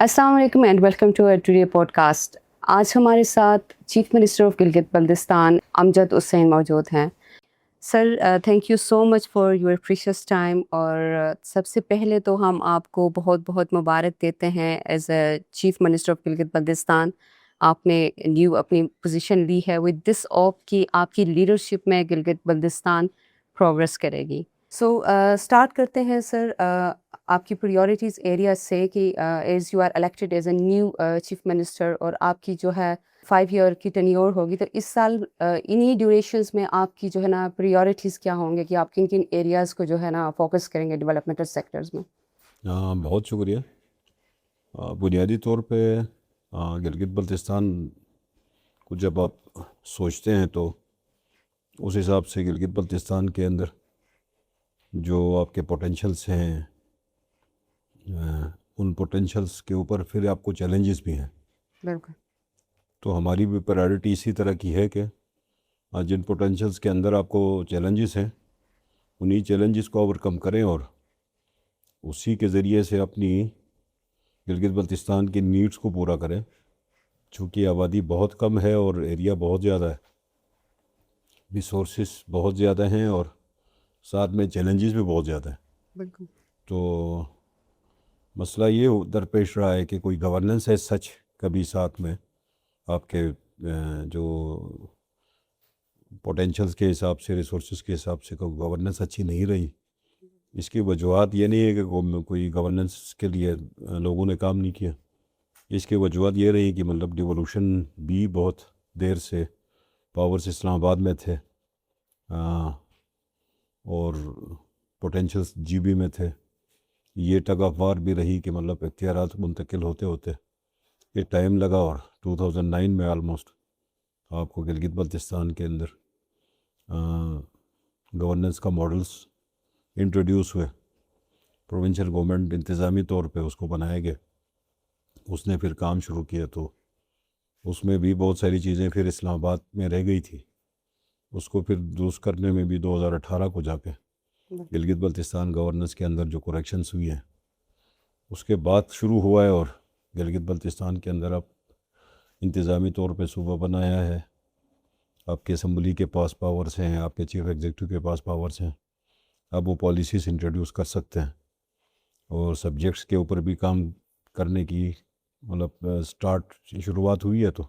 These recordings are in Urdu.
السلام علیکم and welcome to today podcast. آج ہمارے ساتھ chief minister of Gilgit Baltistan Amjad Hussain موجود ہیں. Sir thank you so much for your precious time. اور سب سے پہلے تو ہم آپ کو بہت بہت مبارک دیتے ہیں as a chief minister of Gilgit Baltistan. آپ نے نیو اپنی پوزیشن لی ہے ود دس آف کہ آپ کی لیڈرشپ میں گلگت بلتستان پروگرس کرے گی. سو اسٹارٹ کرتے ہیں سر آپ کی پریورٹیز ایریا سے کہ as you are elected as a new chief minister اور آپ کی جو ہے 5 ایئر کی ٹینیور ہوگی، تو اس سال انہی ڈیوریشنز میں آپ کی جو ہے نا پریورٹیز کیا ہوں گے کہ آپ کن کن ایریاز کو جو ہے نا فوکس کریں گے ڈیولپمنٹل سیکٹرز میں؟ بہت شکریہ. بنیادی طور پہ گلگت بلتستان کو جب آپ سوچتے ہیں تو اس حساب سے گلگت بلتستان کے اندر جو آپ کے پوٹینشلس ہیں ان پوٹینشلس کے اوپر پھر آپ کو چیلنجز بھی ہیں. بالکل. تو ہماری بھی پرائرٹی اسی طرح کی ہے کہ جن پوٹینشلس کے اندر آپ کو چیلنجز ہیں انہی چیلنجز کو اوور کم کریں اور اسی کے ذریعے سے اپنی گلگت بلتستان کی نیڈس کو پورا کریں. چونکہ آبادی بہت کم ہے اور ایریا بہت زیادہ ہے، ریسورسز بہت زیادہ ہیں اور ساتھ میں چیلنجز بھی بہت زیادہ ہیں. بالکل. تو مسئلہ یہ درپیش رہا ہے کہ کوئی گورننس ہے سچ کبھی ساتھ میں آپ کے جو پوٹینشلز کے حساب سے ریسورسز کے حساب سے گورننس اچھی نہیں رہی. اس کی وجوہات یہ نہیں ہے کہ کوئی گورننس کے لیے لوگوں نے کام نہیں کیا. اس کی وجوہات یہ رہی کہ مطلب ڈیولوشن بھی بہت دیر سے پاورز اسلام آباد میں تھے اور پوٹینشلز جی بی میں تھے. یہ ٹگ آف وار بھی رہی کہ مطلب اختیارات منتقل ہوتے ہوتے یہ ٹائم لگا اور 2009 میں آلموسٹ آپ کو گلگت بلتستان کے اندر گورننس کا ماڈلز انٹروڈیوس ہوئے. پروونشل گورنمنٹ انتظامی طور پہ اس کو بنایا گیا، اس نے پھر کام شروع کیا تو اس میں بھی بہت ساری چیزیں پھر اسلام آباد میں رہ گئی تھی. اس کو پھر درست کرنے میں بھی 2018 کو جا کے گلگت بلتستان گورننس کے اندر جو کریکشنز ہوئی ہیں اس کے بعد شروع ہوا ہے. اور گلگت بلتستان کے اندر اب انتظامی طور پہ صوبہ بنایا ہے. آپ کے اسمبلی کے پاس پاورز ہیں، آپ کے چیف ایگزیکٹو کے پاس پاورز ہیں. اب وہ پالیسیز انٹروڈیوس کر سکتے ہیں اور سبجیکٹس کے اوپر بھی کام کرنے کی مطلب شروعات ہوئی ہے. تو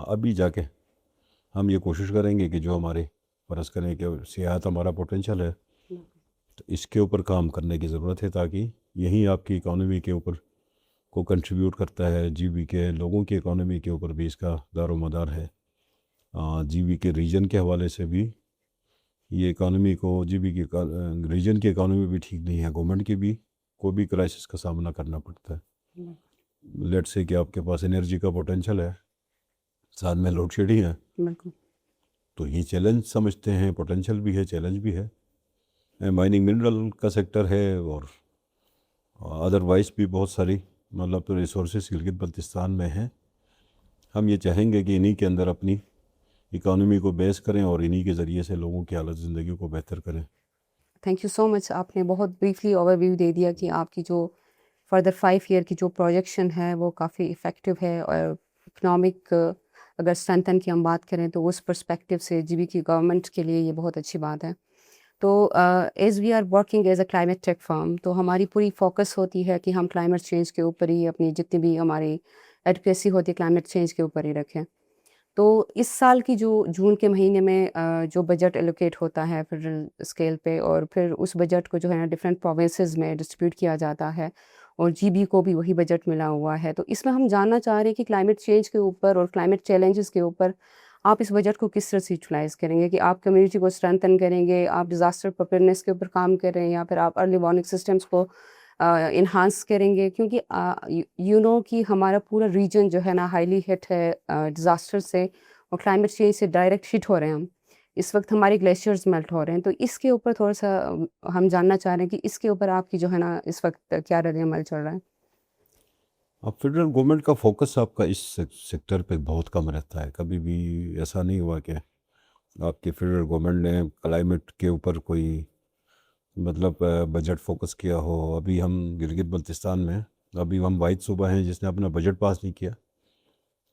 ابھی جا کے ہم یہ کوشش کریں گے کہ جو ہمارے فرض کریں کہ سیاحت ہمارا پوٹینشل ہے تو اس کے اوپر کام کرنے کی ضرورت ہے تاکہ یہی آپ کی اکانومی کے اوپر کو کنٹریبیوٹ کرتا ہے. جی بی کے لوگوں کی اکانومی کے اوپر بھی اس کا دار و مدار ہے. جی بی کے ریجن کے حوالے سے بھی یہ اکانومی کو جی بی کی ریجن کی اکانومی بھی ٹھیک نہیں ہے. گورنمنٹ کی بھی کو بھی کرائسس کا سامنا کرنا پڑتا ہے. لیٹ سے کہ آپ کے پاس انرجی کا پوٹینشل ہے، ساتھ میں لوڈ شیڈنگ ہے. بالکل. تو یہ چیلنج سمجھتے ہیں، پوٹینشل بھی ہے چیلنج بھی ہے. مائننگ منرل کا سیکٹر ہے اور ادروائز بھی بہت ساری مطلب تو ریسورسز گلگت بلتستان میں ہیں. ہم یہ چاہیں گے کہ انہی کے اندر اپنی اکانومی کو بیس کریں اور انہی کے ذریعے سے لوگوں کی حالت زندگی کو بہتر کریں. تھینک یو سو مچ. آپ نے بہت بریفلی اوور ویو دے دیا کہ آپ کی جو فردر 5 ایئر کی جو پروجیکشن ہے وہ کافی افیکٹو ہے. اور اکنامک اگر اسٹرینتھن کی ہم بات کریں تو اس پرسپیکٹو سے جی بی کی گورنمنٹ کے لیے یہ بہت اچھی بات ہے. تو as we are working as a climate tech firm, تو ہماری پوری فوکس ہوتی ہے کہ ہم کلائمیٹ چینج کے اوپر ہی اپنی جتنی بھی ہماری ایڈوکیسی ہوتی ہے کلائمیٹ چینج کے اوپر ہی رکھیں. تو اس سال کی جو جون کے مہینے میں جو بجٹ ایلوکیٹ ہوتا ہے فیڈرل اسکیل پہ، اور پھر اس بجٹ کو جو ہے نا ڈفرینٹ پروونسز میں ڈسٹریبیوٹ کیا جاتا ہے اور جی بی کو بھی وہی بجٹ ملا ہوا ہے. تو اس میں ہم جاننا چاہ رہے ہیں کہ کلائمیٹ چینج کے اوپر اور کلائمیٹ چیلنجز کے اوپر آپ اس بجٹ کو کس طرح سے یوٹیلائز کریں گے کہ آپ کمیونٹی کو اسٹرینتھن کریں گے، آپ ڈیزاسٹر پریپیئرنیس کے اوپر کام کریں، یا پھر آپ ارلی وارننگ سسٹمس کو انہانس کریں گے. کیونکہ یو نو کہ ہمارا پورا ریجن جو ہے نا ہائیلی ہٹ ہے ڈیزاسٹر سے اور کلائمیٹ چینج سے ڈائریکٹ ہٹ ہو رہے ہیں. ہم اس وقت ہمارے گلیشیئرز میلٹ ہو رہے ہیں. تو اس کے اوپر تھوڑا سا ہم جاننا چاہ رہے ہیں کہ اس کے اوپر آپ کی جو ہے نا اس وقت کیا رد عمل چل رہا ہے؟ اب فیڈرل گورنمنٹ کا فوکس آپ کا اس سیکٹر پہ بہت کم رہتا ہے. کبھی بھی ایسا نہیں ہوا کہ آپ کی فیڈرل گورنمنٹ نے کلائمیٹ کے اوپر کوئی مطلب بجٹ فوکس کیا ہو. ابھی ہم گلگت بلتستان میں ابھی ہم واحد صوبہ ہیں جس نے اپنا بجٹ پاس نہیں کیا.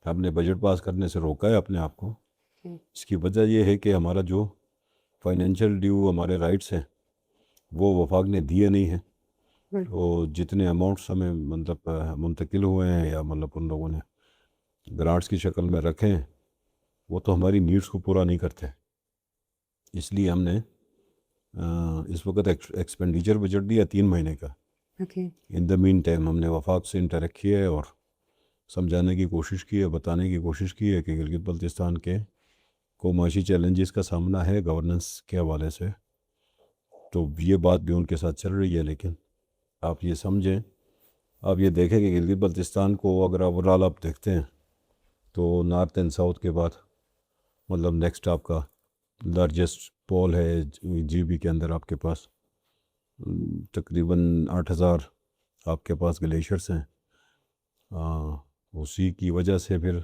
ہم نے بجٹ پاس کرنے سے روکا ہے اپنے آپ کو. اس کی وجہ یہ ہے کہ ہمارا جو فائنینشیل ڈیو ہمارے رائٹس ہیں وہ وفاق نے دیے نہیں ہیں. تو جتنے اماؤنٹس ہمیں مطلب منتقل ہوئے ہیں یا مطلب ان لوگوں نے گرانٹس کی شکل میں رکھے ہیں وہ تو ہماری نیڈس کو پورا نہیں کرتے. اس لیے ہم نے اس وقت ایکسپینڈیچر بجٹ دیا 3 مہینے کا. ان دا مین ٹائم ہم نے وفاق سے انٹریکٹ کیا ہے اور سمجھانے کی کوشش کی ہے, بتانے کی کوشش کی ہے کہ گلگت بلتستان کے کو معاشی چیلنجز کا سامنا ہے گورننس کے حوالے سے. تو یہ بات بھی ان کے ساتھ چل رہی ہے. لیکن آپ یہ سمجھیں, آپ یہ دیکھیں کہ گلگت بلتستان کو اگر اوور آل آپ دیکھتے ہیں تو نارتھ اینڈ ساؤتھ کے بعد مطلب نیکسٹ آپ کا لارجسٹ پول ہے جی بی کے اندر. آپ کے پاس تقریباً 8,000 آپ کے پاس گلیشیئرس ہیں. اسی کی وجہ سے پھر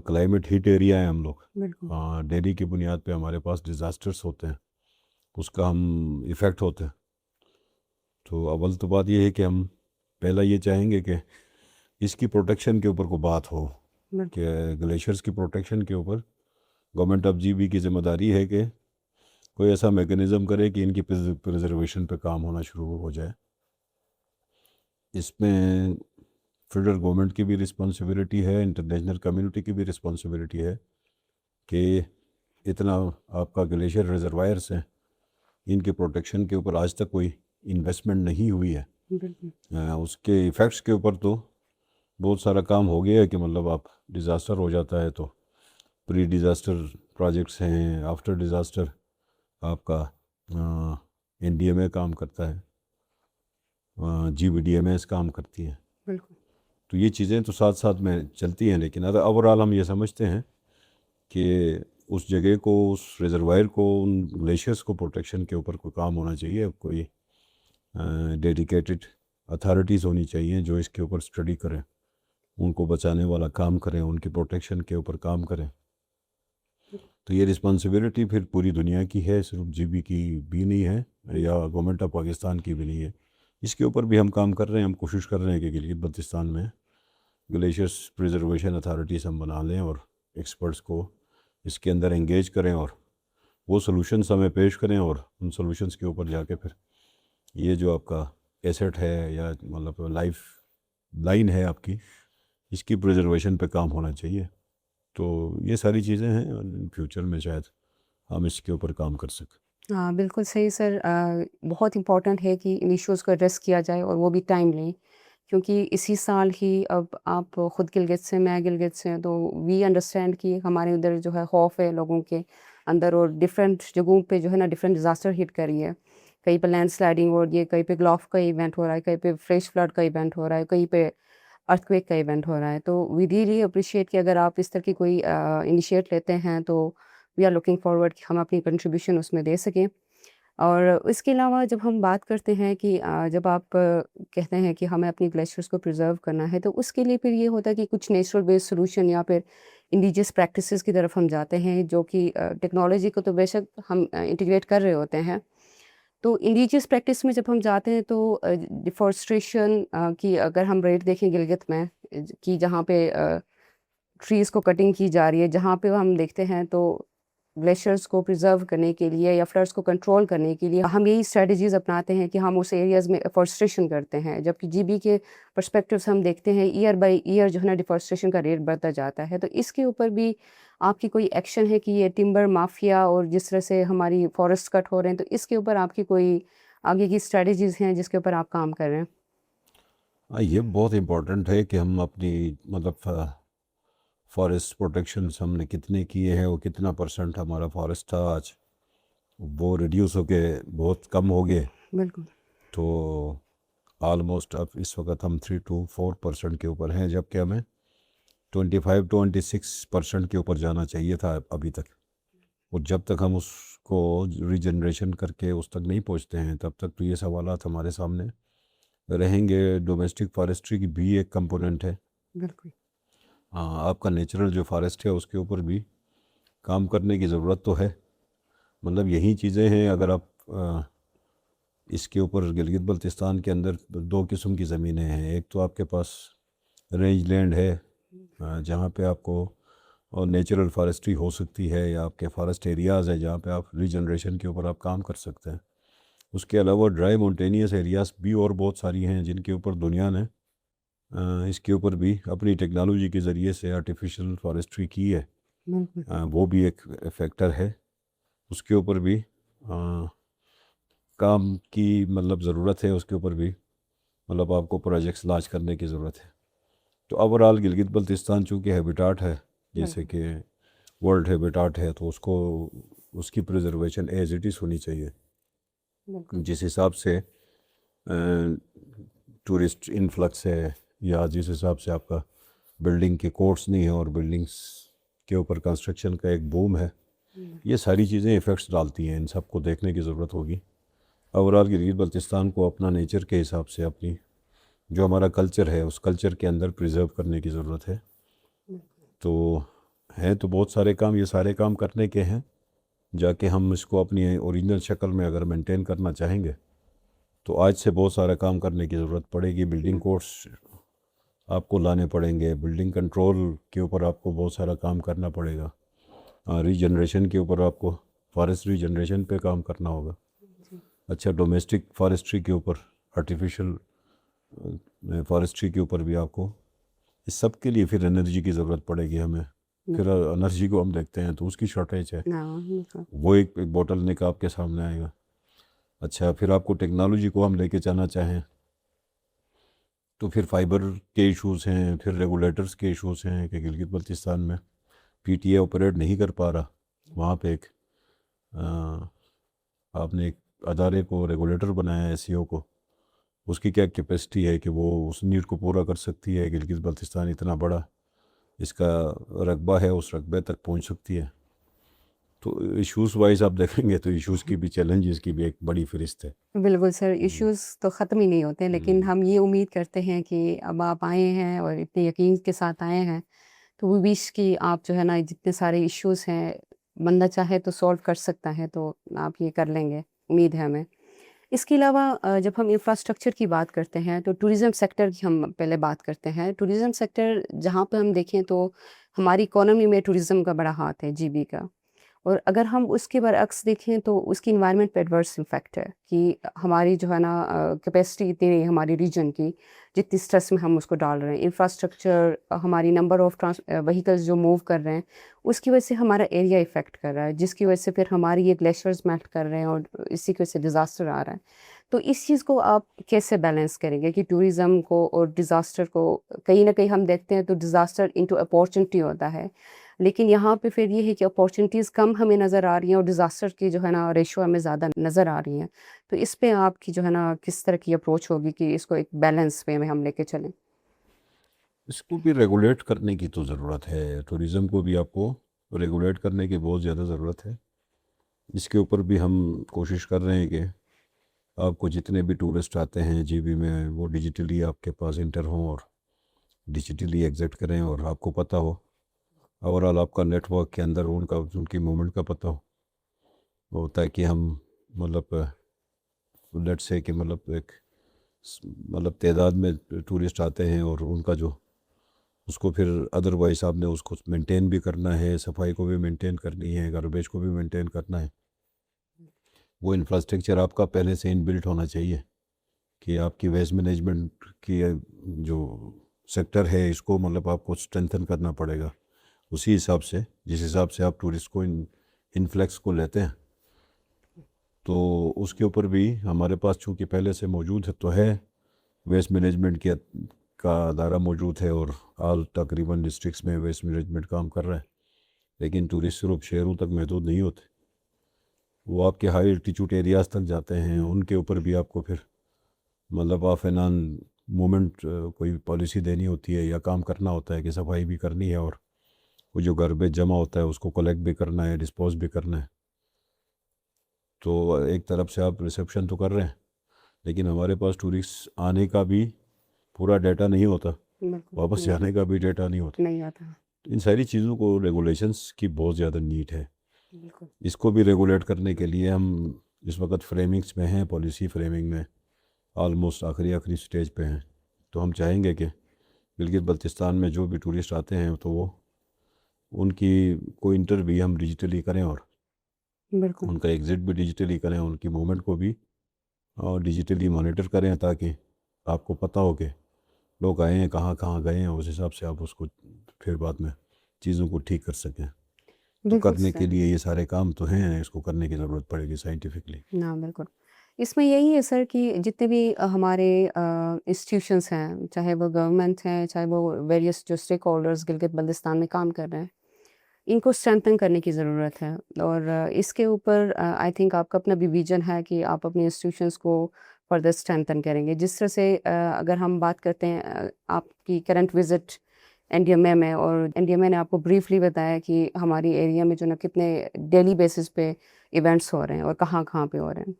کلائمیٹ ہیٹ ایریا ہے ہم لوگ. ڈیلی کی بنیاد پہ ہمارے پاس ڈیزاسٹرس ہوتے ہیں, اس کا ہم ایفیکٹ ہوتے ہیں. تو اول تو بات یہ ہے کہ ہم پہلا یہ چاہیں گے کہ اس کی پروٹیکشن کے اوپر کو بات ہو کہ گلیشیئرس کی پروٹیکشن کے اوپر گورنمنٹ آف جی بی کی ذمہ داری ہے کہ کوئی ایسا میکنزم کرے کہ ان کی پریزرویشن پہ کام ہونا شروع ہو جائے. اس میں فیڈرل گورنمنٹ کی بھی رسپانسبلٹی ہے, انٹرنیشنل کمیونٹی کی بھی رسپانسبلٹی ہے کہ اتنا آپ کا گلیشیئر ریزروائرس ہیں ان کے پروٹیکشن کے اوپر آج تک کوئی انویسٹمنٹ نہیں ہوئی ہے. اس کے ایفیکٹس کے اوپر تو بہت سارا کام ہو گیا ہے کہ مطلب آپ ڈیزاسٹر ہو جاتا ہے تو پری ڈیزاسٹر پروجیکٹس ہیں, آفٹر ڈیزاسٹر آپ کا این ڈی ایم اے کام کرتا ہے, G B D M S کام کرتی ہیں. تو یہ چیزیں تو ساتھ ساتھ میں چلتی ہیں. لیکن اوور آل ہم یہ سمجھتے ہیں کہ اس جگہ کو, اس ریزروائر کو, ان گلیشیئرس کو پروٹیکشن کے اوپر کوئی کام ہونا چاہیے. کوئی ڈیڈیکیٹڈ اتھارٹیز ہونی چاہیے جو اس کے اوپر اسٹڈی کریں, ان کو بچانے والا کام کریں, ان کی پروٹیکشن کے اوپر کام کریں. تو یہ رسپانسبلٹی پھر پوری دنیا کی ہے, صرف جی بی کی بھی نہیں ہے یا گورنمنٹ آف پاکستان کی بھی نہیں ہے. اس کے اوپر بھی ہم کام کر رہے ہیں. ہم کوشش کر رہے ہیں کہ گلگت بلتستان میں گلیشیئرس پریزرویشن اتھارٹیز ہم بنا لیں اور ایکسپرٹس کو اس کے اندر انگیج کریں اور وہ سلوشنس ہمیں پیش کریں, اور ان سلوشنس کے اوپر جا کے پھر یہ جو آپ کا ایسٹ ہے یا مطلب لائف لائن ہے آپ کی, اس کی پریزرویشن پہ کام ہونا چاہیے. تو یہ ساری چیزیں ہیں, فیوچر میں شاید ہم اس کے اوپر کام کر سکیں. ہاں بالکل صحیح سر. بہت امپورٹنٹ ہے کہ ان ایشوز کو ایڈریس کیا جائے اور وہ بھی ٹائم لیں, کیونکہ اسی سال ہی اب آپ خود گلگت سے, میں گلگت سے, تو وی انڈرسٹینڈ کہ ہمارے ادھر جو ہے خوف ہے لوگوں کے اندر, اور ڈفرینٹ جگہوں پہ جو ہے نا ڈفرینٹ ڈیزاسٹر ہٹ کر رہی ہے. کہیں پہ لینڈ سلائڈنگ ہو رہی ہے, کہیں پہ گلوف کا ایونٹ ہو رہا ہے, کہیں پہ فلیش فلڈ کا ایونٹ ہو رہا ہے, کہیں پہ ارتھ کویک کا ایونٹ ہو رہا ہے. تو وی ریئلی اپریشیٹ کہ اگر آپ اس طرح کی کوئی انیشیٹ لیتے ہیں تو وی آر لوکنگ فارورڈ کہ ہم اپنی کنٹریبیوشن اس میں دے سکیں. اور اس کے علاوہ جب ہم بات کرتے ہیں کہ جب آپ کہتے ہیں کہ ہمیں اپنی گلیشیئرس کو پرزرو کرنا ہے, تو اس کے لیے پھر یہ ہوتا ہے کہ کچھ نیچرل بیسڈ سولوشن یا پھر انڈیجس پریکٹسز کی طرف ہم جاتے ہیں, جو کہ ٹیکنالوجی کو تو بے شک ہم انٹیگریٹ کر رہے ہوتے ہیں. تو انڈیجس پریکٹس میں جب ہم جاتے ہیں تو ڈیفارسٹریشن کی اگر ہم ریٹ دیکھیں گلگت میں کہ جہاں پہ ٹریز کو کٹنگ کی جا رہی ہے, جہاں پہ ہم دیکھتے ہیں تو گلیشیئرس کو پرزرو کرنے کے لیے یا فلڈس کو کنٹرول کرنے کے لیے ہم یہی اسٹریٹجیز اپناتے ہیں کہ ہم اس ایریاز میں افورسٹریشن کرتے ہیں. جبکہ جی بی کے پرسپیکٹو سے ہم دیکھتے ہیں ایئر بائی ایئر جو ہے نا ڈیفارسٹریشن کا ریٹ بڑھتا جاتا ہے. تو اس کے اوپر بھی آپ کی کوئی ایکشن ہے کہ یہ ٹمبر مافیا اور جس طرح سے ہماری فارسٹ کٹ ہو رہے ہیں, تو اس کے اوپر آپ کی کوئی آگے کی اسٹریٹجیز ہیں جس کے اوپر آپ کام کر رہے ہیں؟ یہ بہت امپورٹنٹ ہے کہ ہم اپنی مطلب فارسٹ پروٹیکشنس ہم نے کتنے کیے ہیں, وہ کتنا پرسنٹ ہمارا فارسٹ تھا آج وہ ریڈیوس ہو کے بہت کم ہو گئے. بالکل. تو آلموسٹ اب اس وقت ہم 3 to 4% کے اوپر ہیں, جبکہ ہمیں 25-26% کے اوپر جانا چاہیے تھا ابھی تک. اور جب تک ہم اس کو ریجنریشن کر کے اس تک نہیں پہنچتے ہیں تب تک تو یہ سوالات ہمارے سامنے رہیں گے. ڈومیسٹک فارسٹری کی بھی ایک کمپوننٹ ہے. بالکل. آپ کا نیچرل جو فارسٹ ہے اس کے اوپر بھی کام کرنے کی ضرورت تو ہے. مطلب یہی چیزیں ہیں, اگر آپ اس کے اوپر گلگت بلتستان کے اندر دو قسم کی زمینیں ہیں. ایک تو آپ کے پاس رینج لینڈ ہے جہاں پہ آپ کو نیچرل فارسٹری ہو سکتی ہے, یا آپ کے فارسٹ ایریاز ہیں جہاں پہ آپ ریجنریشن کے اوپر آپ کام کر سکتے ہیں. اس کے علاوہ ڈرائی مونٹینیس ایریاز بھی اور بہت ساری ہیں جن کے اوپر دنیا نے اس کے اوپر بھی اپنی ٹیکنالوجی کے ذریعے سے آرٹیفیشل فارسٹری کی ہے. وہ بھی ایک فیکٹر ہے. اس کے اوپر بھی کام کی مطلب ضرورت ہے, اس کے اوپر بھی مطلب آپ کو پروجیکٹس لانچ کرنے کی ضرورت ہے. تو اوورآل گلگت بلتستان چونکہ ہیبیٹاٹ ہے, جیسے کہ ورلڈ ہیبیٹاٹ ہے, تو اس کو اس کی پریزرویشن ایز اٹ از ہونی چاہیے. جس حساب سے ٹورسٹ انفلکس ہے, یا جس حساب سے آپ کا بلڈنگ کے کورٹس نہیں ہے اور بلڈنگس کے اوپر کنسٹرکشن کا ایک بوم ہے, یہ ساری چیزیں ایفیکٹس ڈالتی ہیں. ان سب کو دیکھنے کی ضرورت ہوگی. اوورآل گلگت بلتستان کو اپنا نیچر کے حساب سے اپنی جو ہمارا کلچر ہے اس کلچر کے اندر پریزرو کرنے کی ضرورت ہے. تو ہیں تو بہت سارے کام, یہ سارے کام کرنے کے ہیں. جا کے ہم اس کو اپنی اوریجنل شکل میں اگر مینٹین کرنا چاہیں گے تو آج سے بہت سارا کام کرنے کی ضرورت پڑے گی. بلڈنگ کوڈس آپ کو لانے پڑیں گے, بلڈنگ کنٹرول کے اوپر آپ کو بہت سارا کام کرنا پڑے گا, ریجنریشن کے اوپر آپ کو فارسٹ ریجنریشن پہ کام کرنا ہوگا. اچھا, ڈومیسٹک فارسٹری کے اوپر, آرٹیفیشل فارسٹری کے اوپر بھی آپ کو, اس سب کے لیے پھر انرجی کی ضرورت پڑے گی ہمیں. پھر انرجی کو ہم دیکھتے ہیں تو اس کی شارٹیج ہے, وہ ایک بوٹل نیک آپ کے سامنے آئے گا. اچھا, پھر آپ کو ٹیکنالوجی کو ہم لے کے جانا چاہیں تو پھر فائبر کے ایشوز ہیں, پھر ریگولیٹرز کے ایشوز ہیں کہ گلگت بلتستان میں پی ٹی اے آپریٹ نہیں کر پا رہا. وہاں پہ ایک آپ نے ایک ادارے کو ریگولیٹر بنایا ہے, SEO کو, اس کی کیا کیپیسٹی ہے کہ وہ اس نیڈ کو پورا کر سکتی ہے. گلگت بلتستان اتنا بڑا اس کا رقبہ ہے, اس رقبے تک پہنچ سکتی ہے. تو ایشوز وائز آپ دیکھیں گے تو ایشوز کی بھی, چیلنجز کی بھی ایک بڑی فہرست ہے. بالکل سر, ایشوز تو ختم ہی نہیں ہوتے, لیکن ہم یہ امید کرتے ہیں کہ اب آپ آئے ہیں اور اتنے یقین کے ساتھ آئے ہیں تو وہ بیچ کی آپ جو ہے نا جتنے سارے ایشوز ہیں بندہ چاہے تو سولو کر سکتا ہے, تو آپ یہ کر لیں گے, امید ہے ہمیں. اس کے علاوہ جب ہم انفراسٹرکچر کی بات کرتے ہیں تو ٹوریزم سیکٹر کی ہم پہلے بات کرتے ہیں. ٹوریزم سیکٹر جہاں پہ ہم دیکھیں تو ہماری اکانومی میں ٹوریزم کا بڑا ہاتھ ہے, GB کا. اور اگر ہم اس کے برعکس دیکھیں تو اس کی انوائرمنٹ پہ ایڈورس امفیکٹ ہے کہ ہماری جو ہے نا کیپیسٹی اتنی نہیں ہے ہماری ریجن کی جتنی اسٹریس میں ہم اس کو ڈال رہے ہیں. انفراسٹرکچر, ہماری نمبر آف وہیکلز جو موو کر رہے ہیں اس کی وجہ سے ہمارا ایریا افیکٹ کر رہا ہے, جس کی وجہ سے پھر ہماری یہ گلیشیئرز میلٹ کر رہے ہیں اور اسی کی وجہ سے ڈیزاسٹر آ رہا ہے. تو اس چیز کو آپ کیسے بیلنس کریں گے کہ ٹوریزم کو اور ڈیزاسٹر کو, کہیں نہ کہیں ہم دیکھتے ہیں تو ڈیزاسٹر انٹو اپارچونٹی ہوتا ہے, لیکن یہاں پہ پھر یہ ہے کہ اپارچونیٹیز کم ہمیں نظر آ رہی ہیں اور ڈیزاسٹر کی جو ہے نا ریشو ہمیں زیادہ نظر آ رہی ہیں. تو اس پہ آپ کی جو ہے نا کس طرح کی اپروچ ہوگی کہ اس کو ایک بیلنس وے میں ہم لے کے چلیں؟ اس کو بھی ریگولیٹ کرنے کی تو ضرورت ہے. ٹوریزم کو بھی آپ کو ریگولیٹ کرنے کی بہت زیادہ ضرورت ہے. اس کے اوپر بھی ہم کوشش کر رہے ہیں کہ آپ کو جتنے بھی ٹورسٹ آتے ہیں GB میں وہ ڈیجیٹلی آپ کے پاس انٹر ہوں اور ڈیجیٹلی ایگزٹ کریں, اور آپ کو پتہ ہو اوورآل آپ کا نیٹ ورک کے اندر ان کی موومنٹ کا پتہ ہو, تاکہ ہم مطلب لیٹ سے کہ مطلب ایک مطلب تعداد میں ٹورسٹ آتے ہیں اور ان کا جو اس کو پھر ادروائز آپ نے اس کو مینٹین بھی کرنا ہے, صفائی کو بھی مینٹین کرنی ہے, گاربیج کو بھی مینٹین کرنا ہے. وہ انفراسٹرکچر آپ کا پہلے سے ان بلٹ ہونا چاہیے کہ آپ کی ویسٹ مینجمنٹ کی جو سیکٹر ہے اس کو مطلب آپ کو اسٹرینتھن کرنا پڑے گا اسی حساب سے جس حساب سے آپ ٹورسٹ کو انفلیکس کو لیتے ہیں. تو اس کے اوپر بھی ہمارے پاس چونکہ پہلے سے موجود ہے تو ہے, ویسٹ مینجمنٹ کا ادارہ موجود ہے اور آل تقریباً ڈسٹرکس میں ویسٹ مینجمنٹ کام کر رہا ہے. لیکن ٹورسٹ صرف شہروں تک محدود نہیں ہوتے, وہ آپ کے ہائی الٹیچوڈ ایریاز تک جاتے ہیں. ان کے اوپر بھی آپ کو پھر مطلب آف اینڈ آن مومنٹ کوئی پالیسی دینی ہوتی ہے یا کام کرنا ہوتا ہے کہ صفائی بھی کرنی ہے اور وہ جو گاربیج جمع ہوتا ہے اس کو کلیکٹ بھی کرنا ہے, ڈسپوز بھی کرنا ہے. تو ایک طرف سے آپ ریسیپشن تو کر رہے ہیں, لیکن ہمارے پاس ٹورسٹ آنے کا بھی پورا ڈیٹا نہیں ہوتا, واپس جانے کا بھی ڈیٹا نہیں ہوتا. ان ساری چیزوں کو ریگولیشنس کی بہت زیادہ نیڈ ہے. اس کو بھی ریگولیٹ کرنے کے لیے ہم اس وقت فریمنگس میں ہیں، پالیسی فریمنگ میں آلموسٹ آخری سٹیج پہ ہیں. تو ہم چاہیں گے کہ گلگت بلتستان میں جو بھی ٹورسٹ آتے ہیں تو وہ ان کی کوئی انٹرویو ہم ڈیجیٹلی کریں اور بالکل ان کا ایگزٹ بھی ڈیجیٹلی کریں، ان کی موومنٹ کو بھی اور ڈیجیٹلی مانیٹر کریں تاکہ آپ کو پتہ ہو کہ لوگ آئے ہیں، کہاں کہاں گئے ہیں، اس حساب سے آپ اس کو پھر بعد میں چیزوں کو ٹھیک کر سکیں. تو بالکل کرنے سر. کے لیے یہ سارے کام تو ہیں، اس کو کرنے کی ضرورت پڑے گی سائنٹیفکلی. نا بالکل اس میں یہی ہے سر کہ جتنے بھی ہمارے انسٹیٹیوشنس ہیں، چاہے وہ گورنمنٹ ہیں، چاہے وہ ویریس جو اسٹیک ہولڈرز گلگت بلتستان میں کام کر رہے ہیں، ان کو اسٹرینتھن کرنے کی ضرورت ہے. اور اس کے اوپر آئی تھنک آپ کا اپنا بھی ویژن ہے کہ آپ اپنی انسٹیٹیوشنس کو فردر اسٹرینتھن کریں گے. جس طرح سے اگر ہم بات کرتے ہیں آپ کی current visit N D M A میں، اور این ڈی ایم اے نے آپ کو بریفلی بتایا کہ ہماری ایریا میں جو نا کتنے ڈیلی بیسس پہ ایونٹس ہو رہے ہیں اور کہاں کہاں پہ ہو رہے ہیں.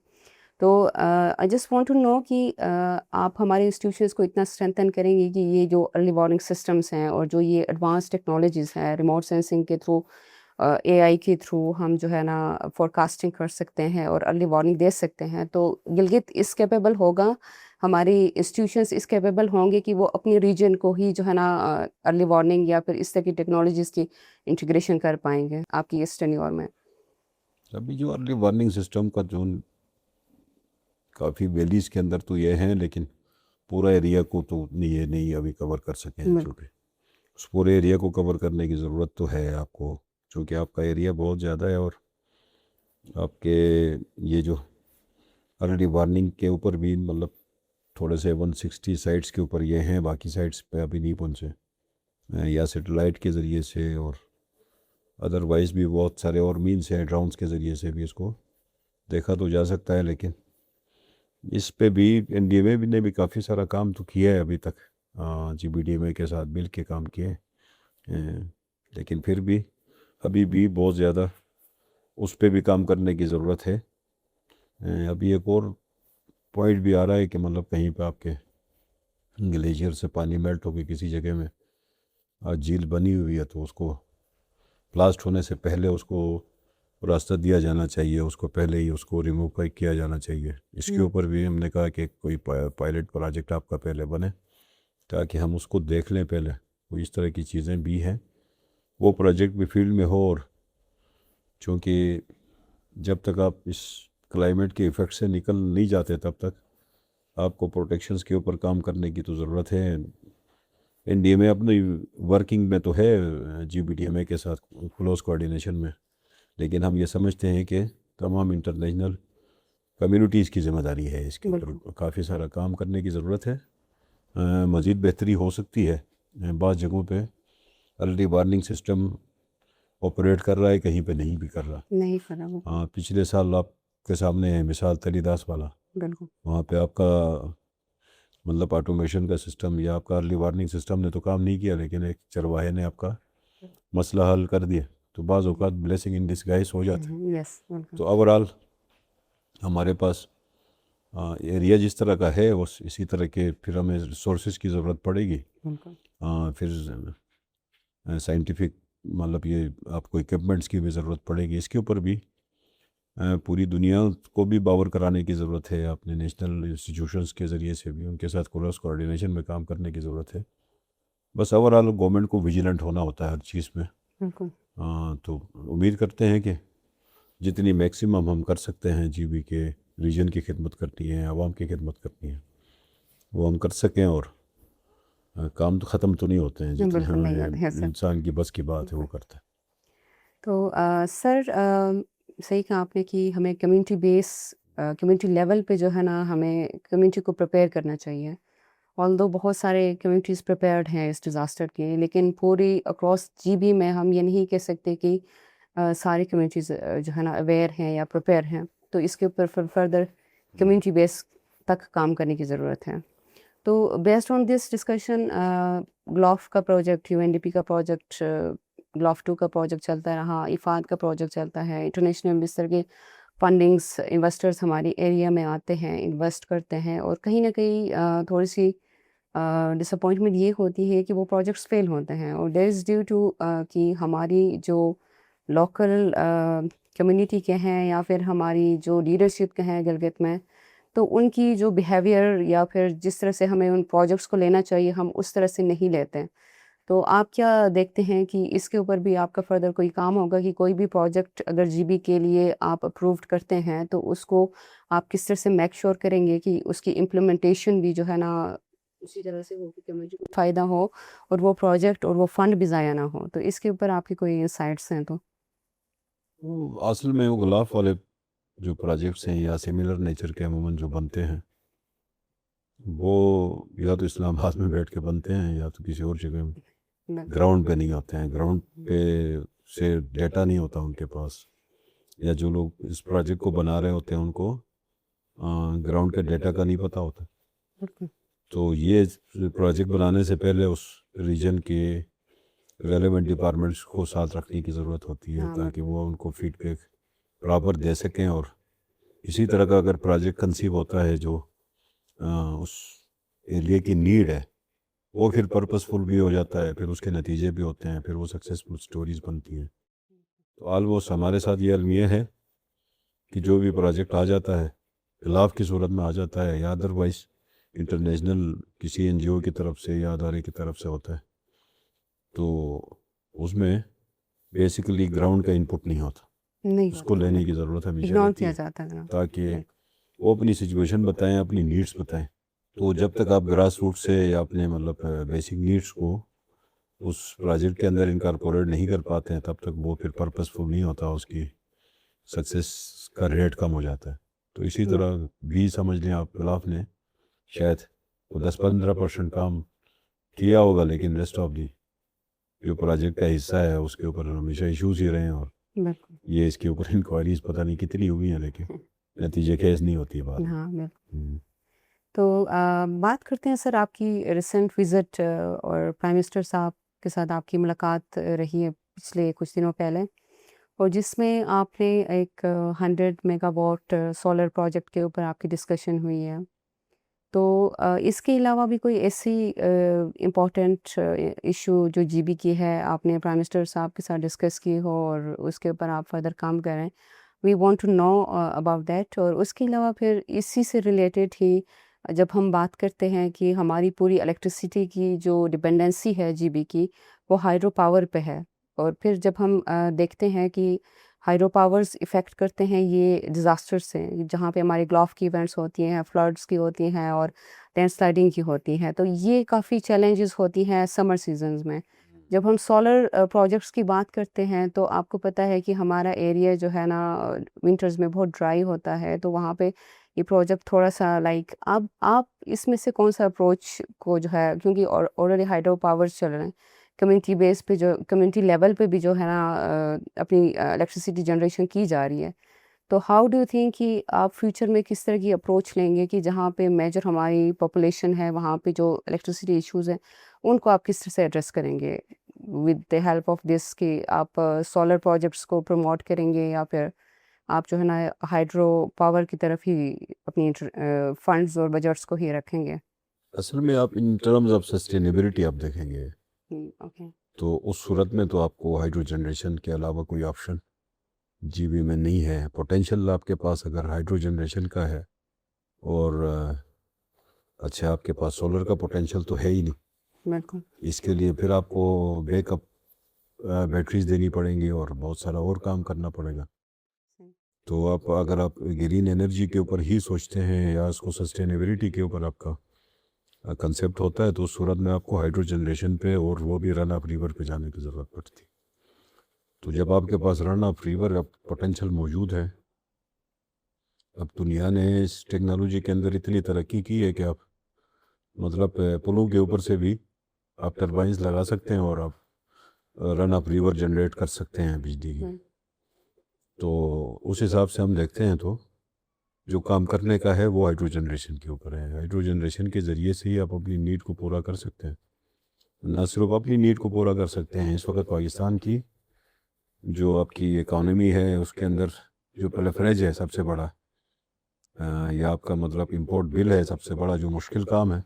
تو I just want to know کہ آپ ہمارے انسٹیٹیوشنس کو اتنا اسٹرینتھن کریں گے کہ یہ جو ارلی وارننگ سسٹمس ہیں اور جو یہ ایڈوانس ٹیکنالوجیز ہیں، ریموٹ سینسنگ کے تھرو، اے آئی کے تھرو ہم جو ہے نا فورکاسٹنگ کر سکتے ہیں اور ارلی وارننگ دے سکتے ہیں. تو گلگت اس کیپیبل ہوگا، ہماری انسٹیٹیوشنس اس کیپیبل ہوں گے کہ وہ اپنی ریجن کو ہی جو ہے نا ارلی وارننگ یا پھر اس طرح کی ٹیکنالوجیز کی انٹیگریشن کر پائیں گے آپ کی اس ٹینیور میں. ابھی جو ارلی وارننگ سسٹم کا جو کافی ویلیز کے اندر تو یہ ہیں، لیکن پورا ایریا کو تو یہ نہیں ابھی کور کر سکے ہیں. چونکہ اس پورے ایریا کو کور کرنے کی ضرورت تو ہے آپ کو، چونکہ آپ کا ایریا بہت زیادہ ہے اور آپ کے یہ جو ارلی وارننگ کے اوپر بھی مطلب تھوڑے سے 160 سائٹس کے اوپر یہ ہیں، باقی سائٹس پہ ابھی نہیں پہنچے، یا سیٹلائٹ کے ذریعے سے اور ادروائز بھی بہت سارے اور مینس ہیں، ڈرونس کے ذریعے سے بھی اس کو دیکھا تو جا سکتا ہے. لیکن اس پہ بھی این ڈی ایم اے نے بھی کافی سارا کام تو کیا ہے ابھی تک، جی بی ڈی ایم اے کے ساتھ مل کے کام کیے، لیکن پھر بھی ابھی بھی بہت زیادہ اس پہ بھی کام کرنے کی ضرورت ہے. ابھی ایک اور پوائنٹ بھی آ رہا ہے کہ مطلب کہیں پہ آپ کے گلیشیئر سے پانی میلٹ ہو کے کسی جگہ میں جھیل بنی ہوئی ہے تو اس کو بلاسٹ ہونے سے پہلے اس کو راستہ دیا جانا چاہیے، اس کو پہلے ہی اس کو ریموو کیا جانا چاہیے. اس کے اوپر بھی ہم نے کہا کہ کوئی پائلٹ پروجیکٹ آپ کا پہلے بنے تاکہ ہم اس کو دیکھ لیں پہلے. وہ اس طرح کی چیزیں بھی ہیں، وہ پروجیکٹ بھی فیلڈ میں ہو. اور چونکہ جب تک آپ اس کلائمیٹ کے ایفیکٹ سے نکل نہیں جاتے تب تک آپ کو پروٹیکشنز کے اوپر کام کرنے کی تو ضرورت ہے. این ڈی ایم اے اپنی ورکنگ میں تو ہے جی بی ڈی ایم اے کے ساتھ کلوز کوآرڈینیشن میں، لیکن ہم یہ سمجھتے ہیں کہ تمام انٹرنیشنل کمیونٹیز کی ذمہ داری ہے اس کے اوپر. کافی سارا کام کرنے کی ضرورت ہے، مزید بہتری ہو سکتی ہے. بعض جگہوں پہ ارلی وارننگ سسٹم آپریٹ کر رہا ہے، کہیں پہ نہیں بھی کر رہا. نہیں کرا. ہاں، پچھلے سال آپ کے سامنے ہے مثال تلی داس والا، بالکل وہاں پہ آپ کا مطلب آٹومیشن کا سسٹم یا آپ کا ارلی وارننگ سسٹم نے تو کام نہیں کیا، لیکن ایک چرواہے نے آپ کا مسئلہ حل کر دیا. تو بعض اوقات بلیسنگ ان ڈسگائز ہو جاتا ہے. یس بالکل. تو اوور آل ہمارے پاس ایریا جس طرح کا ہے وہ اسی طرح کے پھر ہمیں ریسورسز کی ضرورت پڑے گی. پھر سائنٹیفک مطلب یہ آپ کو اکوپمنٹس کی بھی ضرورت پڑے گی. اس کے اوپر بھی پوری دنیا کو بھی باور کرانے کی ضرورت ہے، اپنے نیشنل انسٹیٹیوشنس کے ذریعے سے بھی ان کے ساتھ کلوز کوآرڈینیشن میں کام کرنے کی ضرورت ہے. بس اوور آل گورنمنٹ کو ویجیلنٹ ہونا ہوتا ہے ہر چیز میں. بالکل. تو امید کرتے ہیں کہ جتنی میکسیمم ہم کر سکتے ہیں جی بی کے ریجن کی خدمت کرتی ہیں، عوام کی خدمت کرتی ہیں، وہ ہم کر سکیں. اور کام تو ختم تو نہیں ہوتے ہیں، جتنے انسان کی بس کی بات ہے وہ کرتا ہے. تو سر صحیح کہا آپ نے کہ ہمیں کمیونٹی بیس، کمیونٹی لیول پہ جو ہے نا ہمیں کمیونٹی کو پریپیئر کرنا چاہیے. آلدو بہت سارے کمیونٹیز پریپیئرڈ ہیں اس ڈیزاسٹر کے، لیکن پوری اکراس جی بی میں ہم یہ نہیں کہہ سکتے کہ ساری کمیونٹیز جو ہے نا اویئر ہیں یا پریپیئر ہیں. تو اس کے اوپر فردر کمیونٹی بیس تک کام کرنے کی ضرورت ہے. تو based on this discussion GLOF کا project, U N D P کا پروجیکٹ، گلاف 2 کا پروجیکٹ چلتا رہا، ایفاد کا پروجیکٹ چلتا ہے. انٹرنیشنل اس طرح کے فنڈنگس انویسٹرز ہماری ایریا میں آتے ہیں، انویسٹ کرتے ہیں، اور کہیں نہ کہیں تھوڑی سی ڈس اپوائنٹمنٹ یہ ہوتی ہے کہ وہ پروجیکٹس فیل ہوتے ہیں. اور دیٹ از ڈیو ٹو کہ ہماری جو لوکل کمیونٹی کے ہیں یا پھر ہماری جو لیڈرشپ کے ہیں گلگت میں، تو ان کی جو بیہیویئر یا پھر جس طرح سے ہمیں ان پروجیکٹس کو لینا چاہیے ہم اس طرح سے نہیں لیتے ہیں. تو آپ کیا دیکھتے ہیں کہ اس کے اوپر بھی آپ کا فردر کوئی کام ہوگا کہ کوئی بھی پروجیکٹ اگر جی بی کے لیے آپ اپرووڈ کرتے ہیں تو اس کو آپ کس طرح سے میک شور کریں گے کہ اس کی امپلیمنٹیشن بھی جو ہے نا اسی طرح سے ہو کہ کمیونٹی کو فائدہ ہو اور وہ پروجیکٹ اور وہ فنڈ بھی ضائع نہ ہو. تو اس کے اوپر آپ کی کوئی انسائٹس ہیں تو؟ اصل میں وہ غلاف والے جو پروجیکٹس ہیں یا سملر نیچر کے عموماً جو بنتے ہیں وہ یا تو اسلام آباد میں بیٹھ کے بنتے ہیں یا تو کسی اور جگہ میں، گراؤنڈ پہ نہیں ہوتے ہیں، گراؤنڈ پہ سے ڈیٹا نہیں ہوتا ان کے پاس، یا جو لوگ اس پروجیکٹ کو بنا رہے ہوتے ہیں ان کو گراؤنڈ کے ڈیٹا کا نہیں پتہ ہوتا. تو یہ پروجیکٹ بنانے سے پہلے اس ریجن کے ریلیونٹ ڈپارٹمنٹس کو ساتھ رکھنے کی ضرورت ہوتی ہے تاکہ وہ ان کو فیڈ بیک پراپر دے سکیں. اور اسی طرح کا اگر پروجیکٹ کنسیو ہوتا ہے جو اس ایریا کی نیڈ ہے وہ پھر پرپسفل بھی ہو جاتا ہے، پھر اس کے نتیجے بھی ہوتے ہیں، پھر وہ سکسیسفل سٹوریز بنتی ہیں. تو آلموسٹ ہمارے ساتھ یہ المیہ ہے کہ جو بھی پروجیکٹ آ جاتا ہے خلاف کی صورت میں آ جاتا ہے یا ادروائز انٹرنیشنل کسی این جی او کی طرف سے یا ادارے کی طرف سے ہوتا ہے، تو اس میں بیسیکلی گراؤنڈ کا انپٹ نہیں ہوتا، نہیں اس کو لینے کی ضرورت ہمیشہ اگنور رہتی کیا ہے جاتا ہے. تاکہ وہ اپنی سچویشن بتائیں، اپنی نیڈس بتائیں. تو جب تک آپ گراس روٹ سے یا اپنے مطلب بیسک نیڈس کو اس پروجیکٹ کے اندر انکارپوریٹ نہیں کر پاتے ہیں تب تک وہ پھر پرپسفل نہیں ہوتا، اس کی سکسیس کا ریٹ کم ہو جاتا ہے. تو اسی طرح بھی سمجھ لیں آپ غلاف نے شاید وہ 10-15% کام کیا ہوگا، لیکن ریسٹ آف دی جو پروجیکٹ کا حصہ ہے اس کے اوپر ہمیشہ ایشوز ہی رہے ہیں، اور بالکل یہ اس کے اوپر انکوائریز پتہ نہیں کتنی ہوئی ہیں لیکن نتیجے خیز نہیں ہوتی بات. ہاں بالکل. تو بات کرتے ہیں سر آپ کی ریسنٹ وزٹ اور پرائم منسٹر صاحب کے ساتھ آپ کی ملاقات رہی ہے پچھلے کچھ دنوں پہلے، اور جس میں آپ نے ایک 100 میگا واٹ سولر پروجیکٹ کے اوپر آپ کی ڈسکشن ہوئی ہے. تو اس کے علاوہ بھی کوئی ایسی امپورٹنٹ ایشو جو جی بی کی ہے آپ نے پرائم منسٹر صاحب کے ساتھ ڈسکس کی ہو اور اس کے اوپر آپ فردر کام کریں؟ We want to know about that. اور اس کے علاوہ پھر اسی سے ریلیٹڈ ہی جب ہم بات کرتے ہیں کہ ہماری پوری الیکٹریسٹی کی جو ڈپینڈنسی ہے جی بی کی وہ ہائیڈرو پاور پہ ہے، اور پھر جب ہم دیکھتے ہیں کہ ہائیڈرو پاورز افیکٹ کرتے ہیں یہ ڈیزاسٹر سے، جہاں پہ ہماری گلف کی ایونٹس ہوتی ہیں، فلڈس کی ہوتی ہیں اور لینڈ سلائڈنگ کی ہوتی ہیں، تو یہ کافی چیلنجز ہوتی ہیں سمر سیزنز میں. جب ہم سولر پروجیکٹس کی بات کرتے ہیں تو آپ کو پتہ ہے کہ ہمارا ایریا جو ہے نا ونٹرز میں بہت ڈرائی ہوتا ہے، تو وہاں پہ یہ پروجیکٹ تھوڑا سا لائک اب آپ اس میں سے کون سا اپروچ کو جو ہے، کیونکہ آلریڈی ہائیڈرو پاورز چل رہے ہیں کمیونٹی بیس پہ، جو کمیونٹی لیول پہ بھی جو ہے نا اپنی الیکٹریسٹی جنریشن کی جا رہی ہے، تو ہاؤ ڈو یو تھنک کہ آپ فیوچر میں کس طرح کی اپروچ لیں گے کہ جہاں پہ میجر ہماری پاپولیشن ہے وہاں پہ جو الیکٹریسٹی ایشوز ہیں ان کو آپ کس طرح سے ایڈریس کریں گے with the help of this, کہ آپ سولر پروجیکٹس کو پروموٹ کریں گے یا پھر آپ جو ہے نا ہائیڈرو پاور کی طرف ہی اپنی فنڈز اور بجٹس کو ہی رکھیں گے؟ اصل میں آپ ان ٹرمز آف سسٹینیبلٹی آپ دیکھیں گے اوکے. تو اس صورت میں تو آپ کو ہائیڈرو جنریشن کے علاوہ کوئی آپشن جی بی میں نہیں ہے. پوٹینشیل آپ کے پاس اگر ہائیڈرو جنریشن کا ہے اور اچھا آپ کے پاس سولر کا پوٹینشیل تو ہے ہی نہیں، بالکل اس کے لیے پھر آپ کو بیک اپ بیٹریز دینی پڑیں گی اور بہت سارا اور کام کرنا پڑے گا. تو آپ اگر آپ گرین انرجی کے اوپر ہی سوچتے ہیں یا اس کو سسٹینیبلٹی کے اوپر آپ کا کنسیپٹ ہوتا ہے تو اس صورت میں آپ کو ہائیڈرو جنریشن پہ اور وہ بھی رن اپ ریور پہ جانے کی ضرورت پڑتی. تو جب آپ کے پاس رن اپ ریور اب پوٹینشیل موجود ہے، اب دنیا نے اس ٹیکنالوجی کے اندر اتنی ترقی کی ہے کہ آپ مطلب پلوں کے اوپر سے بھی آپ ٹربائنز لگا سکتے ہیں اور آپ رن اپ ریور جنریٹ کر سکتے ہیں بجلی کی. تو اس حساب سے ہم دیکھتے ہیں تو جو کام کرنے کا ہے وہ ہائیڈرو جنریشن کے اوپر ہے. ہائیڈرو جنریشن کے ذریعے سے ہی آپ اپنی نیڈ کو پورا کر سکتے ہیں. نہ صرف اپنی نیڈ کو پورا کر سکتے ہیں، اس وقت پاکستان کی جو آپ کی اکانومی ہے اس کے اندر جو پلیفریج ہے سب سے بڑا، یا آپ کا مطلب امپورٹ بل ہے سب سے بڑا جو مشکل کام ہے،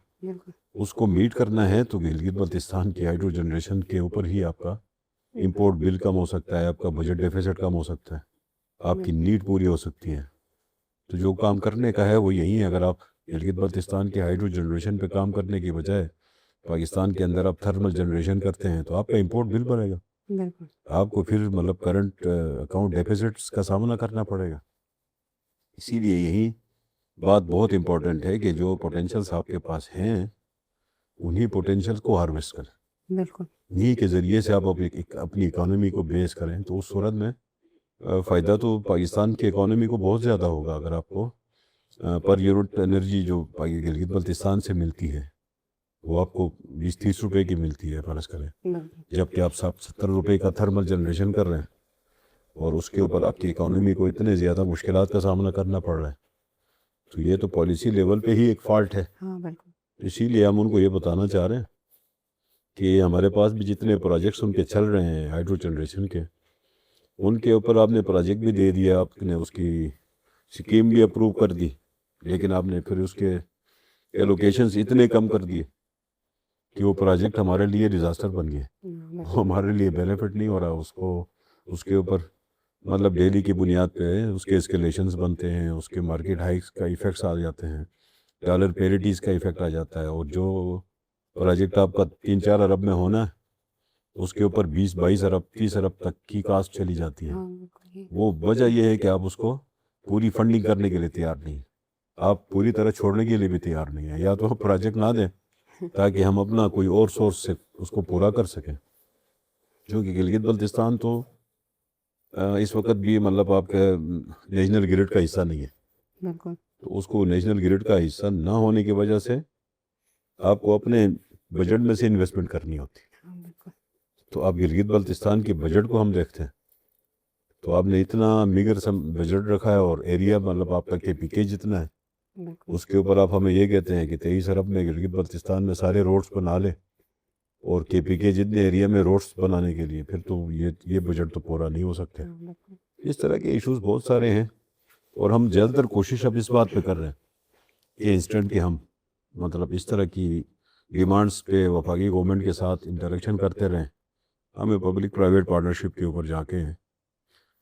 اس کو میٹ کرنا ہے تو گلگت بلتستان کی ہائیڈرو جنریشن کے اوپر ہی آپ کا امپورٹ بل کم ہو سکتا ہے، آپ کا بجٹ ڈیفیسٹ کم ہو سکتا ہے. آپ کی نیڈ پوری ہو سکتی ہے. تو جو کام کرنے کا ہے وہ یہی ہے. اگر آپ گلگت بلتستان کے ہائیڈرو جنریشن پہ کام کرنے کی بجائے پاکستان کے اندر آپ تھرمل جنریشن کرتے ہیں تو آپ کا امپورٹ بل بڑھے گا. بالکل آپ کو پھر مطلب کرنٹ اکاؤنٹ ڈیفیسٹس کا سامنا کرنا پڑے گا. اسی لیے یہی بات بہت امپورٹنٹ ہے کہ جو پوٹینشیلس آپ کے پاس ہیں انہی پوٹینشیل کو ہارویسٹ کریں. بالکل انہی کے ذریعے سے آپ اپنی اکانومی کو بیس کریں تو اس صورت میں فائدہ تو پاکستان کی اکانومی کو بہت زیادہ ہوگا. اگر آپ کو پر یونٹ انرجی جو گلگت بلتستان سے ملتی ہے وہ آپ کو 20-30 روپے کی ملتی ہے فرض کریں, بالکل جبکہ آپ 70 روپے کا تھرمل جنریشن کر رہے ہیں اور اس کے اوپر آپ کی اکانومی کو اتنے زیادہ مشکلات کا سامنا کرنا پڑ رہا ہے. تو یہ تو پالیسی لیول پہ ہی ایک فالٹ ہے. ہاں بالکل اسی لیے ہم ان کو یہ بتانا چاہ رہے ہیں کہ ہمارے پاس بھی جتنے پروجیکٹس ان کے چل رہے ہیں ہائیڈرو جنریشن کے, ان کے اوپر آپ نے پروجیکٹ بھی دے دیا, آپ نے اس کی اسکیم بھی اپروو کر دی, لیکن آپ نے پھر اس کے ایلوکیشنز اتنے کم کر دیے کہ وہ پروجیکٹ ہمارے لیے ڈیزاسٹر بن گئے. وہ ہمارے لیے بینیفٹ نہیں ہو رہا. اس کے اوپر مطلب ڈیلی کی بنیاد پہ اس کے اسکیلیشنز بنتے ہیں, اس کے مارکیٹ ہائیکس کا ایفیکٹس آ جاتے ہیں, ڈالر پیریٹیز کا ایفیکٹ آ جاتا ہے, اور جو پروجیکٹ آپ کا 3-4 ارب میں ہونا ہے اس کے اوپر 20-22 ارب 30 ارب تک کی کاسٹ چلی جاتی ہے. ہاں بالکل وہ وجہ یہ ہے کہ آپ اس کو پوری فنڈنگ کرنے کے لیے تیار نہیں, آپ پوری طرح چھوڑنے کے لیے بھی تیار نہیں ہیں. یا تو آپ پروجیکٹ نہ دیں تاکہ ہم اپنا کوئی اور سورس سے اس کو پورا کر سکیں, کیونکہ گلگت بلتستان تو اس وقت بھی مطلب آپ کا نیشنل گرڈ کا حصہ نہیں ہے. بالکل تو اس کو نیشنل گرڈ کا حصہ نہ ہونے کی وجہ سے آپ کو اپنے بجٹ میں سے انویسٹمنٹ کرنی ہوتی. ہاں بالکل تو آپ گلگت بلتستان کے بجٹ کو ہم دیکھتے ہیں تو آپ نے اتنا میگر سم بجٹ رکھا ہے, اور ایریا مطلب آپ کا کے پی کے جتنا ہے بالکل اس کے اوپر آپ ہمیں یہ کہتے ہیں کہ 23 ارب میں گلگت بلتستان میں سارے روڈز بنا لے, اور کے پی کے جتنے ایریا میں روڈز بنانے کے لیے, پھر تو یہ بجٹ تو پورا نہیں ہو سکتے. ہاں بالکل اس طرح کے ایشوز بہت سارے ہیں, اور ہم زیادہ تر کوشش اب اس بات پہ کر رہے ہیں کہ انسٹنٹ کہ ہم مطلب اس طرح کی ڈیمانڈز پہ وفاقی گورنمنٹ کے ساتھ انٹریکشن کرتے رہیں. ہمیں پبلک پرائیویٹ پارٹنرشپ کے اوپر جا کے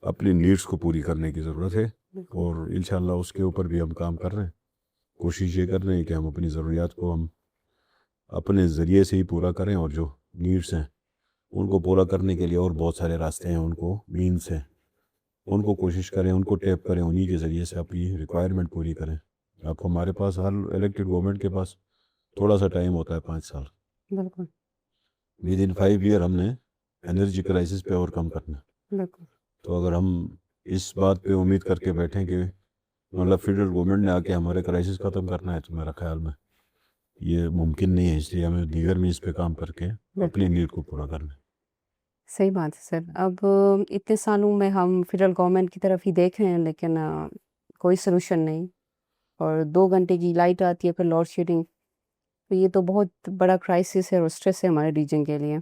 اپنی نیڈز کو پوری کرنے کی ضرورت ہے, اور انشاءاللہ اس کے اوپر بھی ہم کام کر رہے ہیں. کوشش یہ کر رہے ہیں کہ ہم اپنی ضروریات کو ہم اپنے ذریعے سے ہی پورا کریں, اور جو نیڈز ہیں ان کو پورا کرنے کے لیے اور بہت سارے راستے ہیں, ان کو مینس ہیں, ان کو کوشش کریں, ان کو ٹیپ کریں, انہی کے ذریعے سے اپنی ریکوائرمنٹ پوری کریں. آپ ہمارے پاس ہر الیکٹڈ گورنمنٹ کے پاس تھوڑا سا ٹائم ہوتا ہے 5 سال. بالکل ود ان 5 ایئر ہم نے انرجی کرائسس پہ اور کم کرنا. بالکل تو اگر ہم اس بات پہ امید کر کے بیٹھیں کہ مطلب فیڈرل گورنمنٹ نے آ کے ہمارے کرائسس ختم کرنا ہے, تو میرا خیال میں یہ ممکن نہیں ہے. اس لیے ہمیں دیگر میں اس پہ کام کر کے اپنی نیڈ کو پورا کرنا ہے. صحیح بات ہے سر. اب اتنے سالوں میں ہم فیڈرل گورنمنٹ کی طرف ہی دیکھ رہے ہیں, لیکن کوئی سلوشن نہیں, اور 2 گھنٹے کی لائٹ آتی ہے پھر لوڈ شیڈنگ. تو یہ تو بہت بڑا کرائسس ہے اور اسٹریس ہے ہمارے ریجن کے لیے.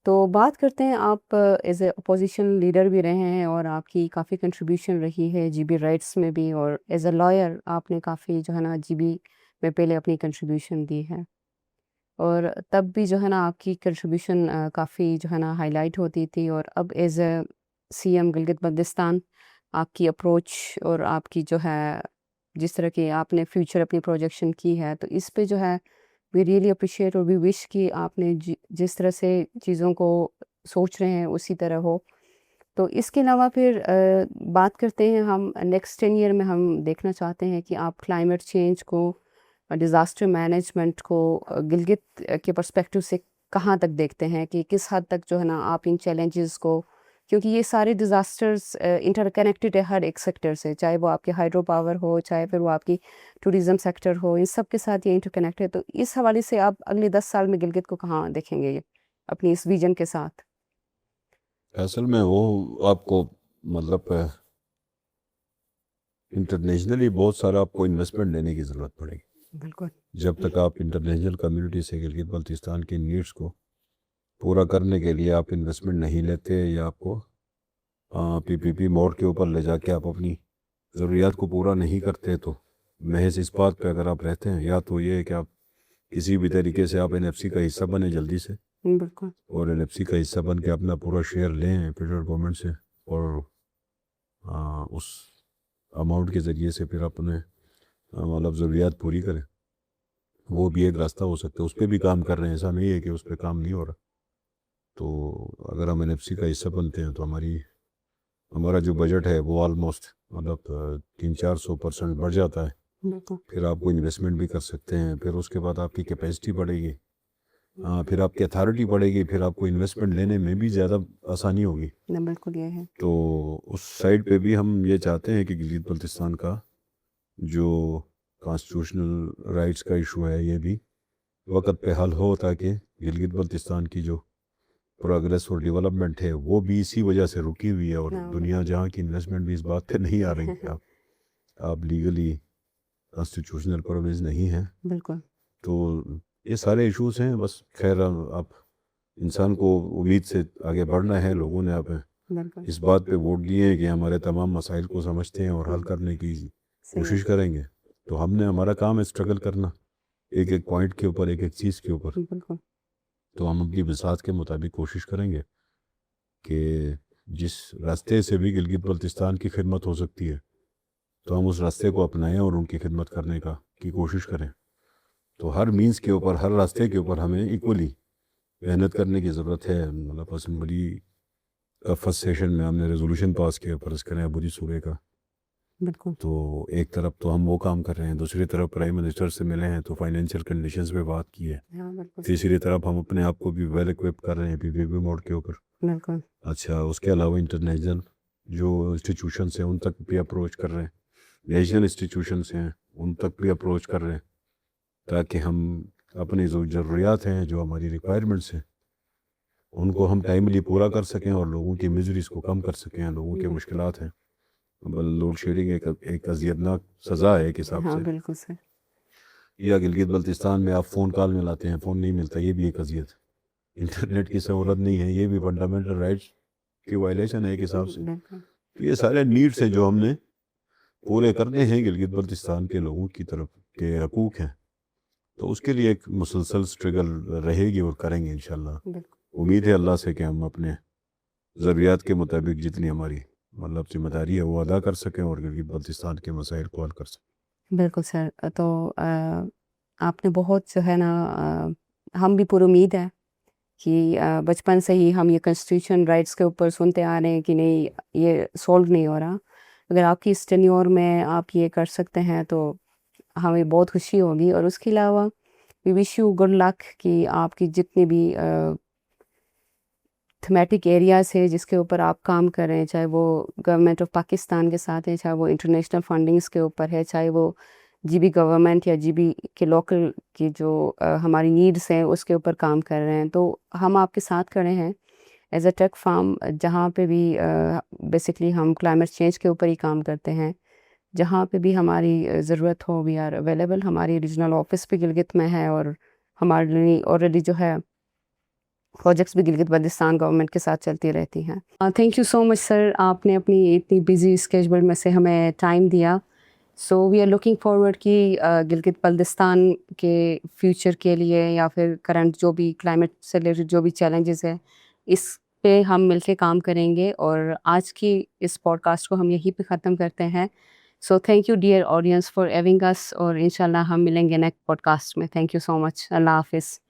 تو بات کرتے ہیں, آپ ایز اے اپوزیشن لیڈر بھی رہے ہیں اور آپ کی کافی کنٹریبیوشن رہی ہے جی بی رائٹس میں بھی, اور ایز اے لائر آپ نے کافی جو ہے نا جی بی میں پہلے اپنی کنٹریبیوشن دی ہے, اور تب بھی جو ہے نا آپ کی کنٹریبیوشن کافی جو ہے نا ہائی لائٹ ہوتی تھی. اور اب as a C M Gilgit Baltistan آپ کی اپروچ اور آپ کی جو ہے جس طرح کی آپ نے فیوچر اپنی پروجیکشن کی ہے, تو اس پہ جو ہے وی ریئلی اپریشیٹ, اور وی وش کہ آپ نے جس طرح سے چیزوں کو سوچ رہے ہیں اسی طرح ہو. تو اس کے علاوہ پھر بات کرتے ہیں ہم نیکسٹ 10 ایئر میں ہم دیکھنا چاہتے ہیں کہ آپ کلائمیٹ چینج کو, ڈیزاسٹر مینجمنٹ کو گلگت کے پرسپیکٹو سے کہاں تک دیکھتے ہیں, کہ کس حد تک جو ہے نا آپ ان چیلنجز کو, کیونکہ یہ سارے ڈیزاسٹرز انٹر کنیکٹڈ ہے ہر ایک سیکٹر سے, چاہے وہ آپ کے ہائیڈرو پاور ہو, چاہے پھر وہ آپ کی ٹوریزم سیکٹر ہو, ان سب کے ساتھ یہ انٹر کنیکٹ ہے. تو اس حوالے سے آپ اگلے 10 سال میں گلگت کو کہاں دیکھیں گے اپنی اس ویژن کے ساتھ؟ اصل میں وہ آپ کو مطلب انٹرنیشنلی بہت سارا آپ کو انویسٹمنٹ لینے کی ضرورت پڑے گی. بالکل جب تک آپ انٹرنیشنل کمیونٹی سے گلگت بلتستان کی نیڈز کو پورا کرنے کے لیے آپ انویسٹمنٹ نہیں لیتے, یا آپ کو پی پی موڈ کے اوپر لے جا کے آپ اپنی ضروریات کو پورا نہیں کرتے, تو محض اس بات پہ اگر آپ رہتے ہیں, یا تو یہ ہے کہ آپ کسی بھی طریقے سے آپ این ایف سی کا حصہ بنے جلدی سے, بالکل اور این ایف سی کا حصہ بن کے اپنا پورا شیئر لیں فیڈرل گورنمنٹ سے, اور اس اماؤنٹ کے ذریعے سے پھر اپنے مطلب ضروریات پوری کریں. وہ بھی ایک راستہ ہو سکتا ہے. اس پہ بھی کام کر رہے ہیں, ایسا نہیں ہے کہ اس پہ کام نہیں ہو رہا. تو اگر ہم NFC کا حصہ بنتے ہیں تو ہمارا جو بجٹ ہے وہ آلموسٹ مطلب 300-400% بڑھ جاتا ہے. بالکل پھر آپ کو انویسٹمنٹ بھی کر سکتے ہیں. پھر اس کے بعد آپ کی کیپیسٹی بڑھے گی, پھر آپ کی اتھارٹی بڑھے گی, پھر آپ کو انویسٹمنٹ لینے میں بھی زیادہ آسانی ہوگی. بالکل یہ ہے. تو اس سائڈ پہ بھی ہم یہ چاہتے ہیں کہ گلگت بلتستان کا جو کانسٹیٹیوشنل رائٹس کا ایشو ہے یہ بھی وقت پہ حل ہو, تاکہ گلگت بلتستان کی جو پروگریس اور ڈیولپمنٹ ہے وہ بھی اسی وجہ سے رکی ہوئی ہے, اور دنیا جہاں کی انویسٹمنٹ بھی اس بات پہ نہیں آ رہی کہ آپ لیگلی کانسٹیٹیوشنل پروویز نہیں ہیں. بالکل تو یہ سارے ایشوز ہیں. بس خیر آپ انسان کو امید سے آگے بڑھنا ہے. لوگوں نے آپ بالکل اس بات پہ ووٹ دیے ہیں کہ ہمارے تمام مسائل کو سمجھتے ہیں اور حل کرنے کی کوشش کریں گے. تو ہم نے ہمارا کام ہے اسٹرگل کرنا ایک ایک پوائنٹ کے اوپر, ایک ایک چیز کے اوپر. بالکل تو ہم اپنی بساط کے مطابق کوشش کریں گے کہ جس راستے سے بھی گلگت بلتستان کی خدمت ہو سکتی ہے تو ہم اس راستے کو اپنائیں اور ان کی خدمت کرنے کی کوشش کریں. تو ہر مینس کے اوپر, ہر راستے کے اوپر ہمیں ایکولی محنت کرنے کی ضرورت ہے. مطلب اسمبلی کا فرسٹ سیشن میں ہم نے ریزولوشن پاس کیا فرض کریں ابوری صوبے کا. بالکل تو ایک طرف تو ہم وہ کام کر رہے ہیں, دوسری طرف پرائم منسٹر سے ملے ہیں تو فائنینشیل کنڈیشنز پہ بات کی ہے. بالکل تیسری طرف ہم اپنے آپ کو بھی ویل ایکوپ کر رہے ہیں PPP موڈ کے اوپر. بالکل اچھا, اس کے علاوہ انٹرنیشنل جو انسٹیٹیوشنس ہیں ان تک بھی اپروچ کر رہے ہیں, نیشنل انسٹیٹیوشنس ہیں ان تک بھی اپروچ کر رہے ہیں, تاکہ ہم اپنی جو ضروریات ہیں, جو ہماری ریکوائرمنٹس ہیں, ان کو ہم ٹائملی پورا کر سکیں اور لوگوں کی میزریز کو کم کر سکیں. لوگوں کے مشکلات ہیں, لوڈ شیڈنگ ایک اذیتناک سزا ہے ایک حساب سے. بالکل سر. یا گلگت بلتستان میں آپ فون کال ملاتے ہیں, فون نہیں ملتا, یہ بھی ایک اذیت. انٹرنیٹ کی سہولت نہیں ہے, یہ بھی فنڈامنٹل رائٹس کی وائلیشن ہے ایک حساب سے. تو یہ سارے نیڈس ہیں جو ہم نے پورے کرنے ہیں گلگت بلتستان کے لوگوں کی طرف کے حقوق ہیں. تو اس کے لیے ایک مسلسل اسٹرگل رہے گی اور کریں گے انشاءاللہ. امید ہے اللہ سے کہ ہم اپنے ضروریات کے مطابق جتنی ہماری مطلب ذمہ داری ہے وہ ادا کر سکیں اور گلگت بلتستان کے مسائل کو حل کر سکیں. بالکل سر. تو آپ نے بہت جو ہے نا, ہم بھی پوری امید ہے کہ بچپن سے ہی ہم یہ کنسٹیٹیوشن رائٹس کے اوپر سنتے آ رہے ہیں کہ نہیں یہ سولو نہیں ہو رہا. اگر آپ کی اس ٹینیور میں آپ یہ کر سکتے ہیں تو ہمیں بہت خوشی ہوگی. اور اس کے علاوہ وی وش یو گڈ لک کہ آپ کی جتنی بھی تھمیٹک ایریاز ہے جس کے اوپر آپ کام کر رہے ہیں, چاہے وہ گورنمنٹ آف پاکستان کے ساتھ ہے, چاہے وہ انٹرنیشنل فنڈنگس کے اوپر ہے, چاہے وہ GB گورنمنٹ یا GB کے لوکل کی جو ہماری نیڈس ہیں اس کے اوپر کام کر رہے ہیں, تو ہم آپ کے ساتھ کھڑے ہیں ایز اے ٹیک فارم. جہاں پہ بھی بیسکلی ہم کلائمیٹ چینج کے اوپر ہی کام کرتے ہیں, جہاں پہ بھی ہماری ضرورت ہو وی آر اویلیبل. ہماری ریجنل آفس بھی گلگت میں ہے اور ہمارے آلریڈی جو ہے پروجیکٹس بھی گلگت بلتستان گورنمنٹ کے ساتھ چلتی رہتی ہیں. تھینک یو سو مچ سر, آپ نے اپنی اتنی بزی اسکیجول میں سے ہمیں ٹائم دیا. سو وی آر لوکنگ فارورڈ کہ گلگت بلتستان کے فیوچر کے لیے یا پھر کرنٹ جو بھی کلائمیٹ سے ریلیٹڈ جو بھی چیلنجز ہیں اس پہ ہم مل کے کام کریں گے. اور آج کی اس پوڈ کاسٹ کو ہم یہیں پہ ختم کرتے ہیں. So thank you dear audience for having us, اور انشاءاللہ ہم ملیں گے نیکسٹ پوڈ کاسٹ میں. Thank you so much. اللہ حافظ.